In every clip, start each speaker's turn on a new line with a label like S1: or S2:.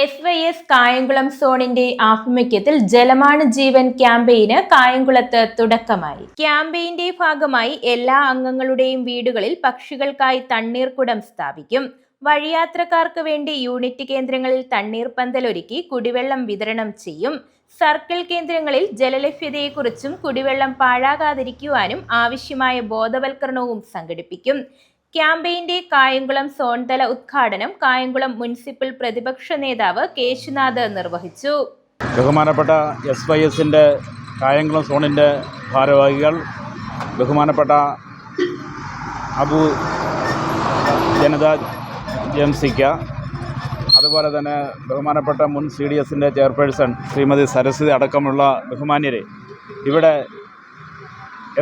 S1: SYS Kayamkulam സോണിന്റെ ആഭിമുഖ്യത്തിൽ ജലമാണ് ജീവൻ ക്യാമ്പയിന് കായംകുളത്ത് തുടക്കമായി. ക്യാമ്പയിന്റെ ഭാഗമായി എല്ലാ അംഗങ്ങളുടെയും വീടുകളിൽ പക്ഷികൾക്കായി തണ്ണീർക്കുടം സ്ഥാപിക്കും. വഴിയാത്രക്കാർക്ക് വേണ്ടി യൂണിറ്റ് കേന്ദ്രങ്ങളിൽ തണ്ണീർപന്തൽ ഒരുക്കി കുടിവെള്ളം വിതരണം ചെയ്യും. സർക്കിൾ കേന്ദ്രങ്ങളിൽ ജലലഭ്യതയെക്കുറിച്ചും കുടിവെള്ളം പാഴാകാതിരിക്കുവാനും ആവശ്യമായ ബോധവൽക്കരണവും സംഘടിപ്പിക്കും. ക്യാമ്പയിന്റെ കായംകുളം സോൺ തല ഉദ്ഘാടനം കായംകുളം മുനിസിപ്പൽ പ്രതിപക്ഷ നേതാവ് കേശുനാഥ് നിർവഹിച്ചു.
S2: ബഹുമാനപ്പെട്ട SYSന്റെ കായംകുളം സോണിൻ്റെ ഭാരവാഹികൾ, ബഹുമാനപ്പെട്ട അബു ജനത JMC, അതുപോലെ തന്നെ ബഹുമാനപ്പെട്ട മുൻ CDSന്റെ ചെയർപേഴ്സൺ ശ്രീമതി സരസ്വതി അടക്കമുള്ള ബഹുമാന്യരെ, ഇവിടെ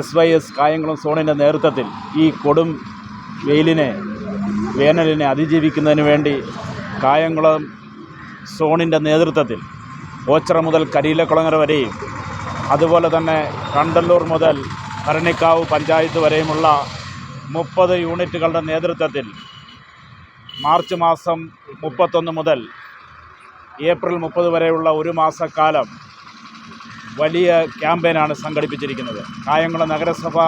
S2: SYS കായംകുളം സോണിൻ്റെ നേതൃത്വത്തിൽ ഈ കൊടും വേനലിനെ അതിജീവിക്കുന്നതിന് വേണ്ടി കായംകുളം സോണിൻ്റെ നേതൃത്വത്തിൽ ഓച്ചിറ മുതൽ കരിയിലക്കുളങ്ങര വരെയും അതുപോലെ തന്നെ കണ്ടല്ലൂർ മുതൽ ഭരണിക്കാവ് പഞ്ചായത്ത് വരെയുമുള്ള 30 യൂണിറ്റുകളുടെ നേതൃത്വത്തിൽ മാർച്ച് മാസം 31 മുതൽ ഏപ്രിൽ 30 വരെയുള്ള ഒരു മാസക്കാലം വലിയ ക്യാമ്പയിനാണ് സംഘടിപ്പിച്ചിരിക്കുന്നത്. കായംകുളം നഗരസഭ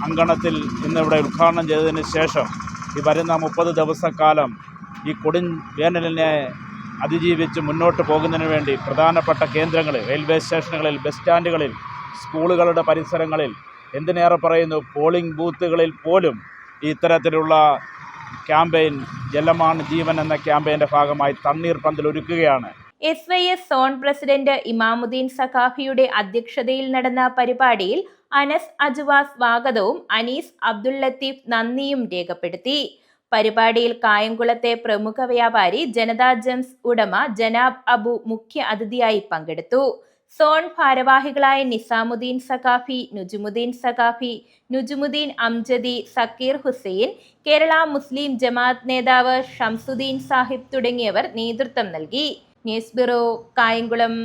S2: അങ്കണത്തിൽ ഇന്നിവിടെ ഉദ്ഘാടനം ചെയ്തതിന് ശേഷം ഈ വരുന്ന 30 ദിവസക്കാലം ഈ കൊടും വേനലിനെ അതിജീവിച്ച് മുന്നോട്ട് പോകുന്നതിന് വേണ്ടി പ്രധാനപ്പെട്ട കേന്ദ്രങ്ങളിൽ, റെയിൽവേ സ്റ്റേഷനുകളിൽ, ബസ് സ്റ്റാൻഡുകളിൽ, സ്കൂളുകളുടെ പരിസരങ്ങളിൽ, എന്തിനേറെ പറയുന്നു പോളിംഗ് ബൂത്തുകളിൽ പോലും ഇത്തരത്തിലുള്ള ക്യാമ്പയിൻ ജലമാണ് ജീവൻ എന്ന ക്യാമ്പയിൻ്റെ ഭാഗമായി തണ്ണീർപന്തൽ ഒരുക്കുകയാണ്.
S1: SYS സോൺ പ്രസിഡന്റ് ഇമാമുദ്ദീൻ സഖാഫിയുടെ അധ്യക്ഷതയിൽ നടന്ന പരിപാടിയിൽ അനസ് അജ്വ സ്വാഗതവും അനീസ് അബ്ദുൽ ലത്തീഫ് നന്ദിയും രേഖപ്പെടുത്തി. പരിപാടിയിൽ കായംകുളത്തെ പ്രമുഖ വ്യാപാരി ജനതാ ജെംസ് ഉടമ ജനാബ് അബു മുഖ്യ അതിഥിയായി പങ്കെടുത്തു. സോൺ ഭാരവാഹികളായ നിസാമുദ്ദീൻ സഖാഫി, നുജുമുദ്ദീൻ സഖാഫി, നുജുമുദ്ദീൻ അംജദി, സക്കീർ ഹുസൈൻ, കേരള മുസ്ലിം ജമാഅത്ത് നേതാവ് ഷംസുദ്ദീൻ സാഹിബ് തുടങ്ങിയവർ നേതൃത്വം നൽകി. News bureau, Kayamkulam.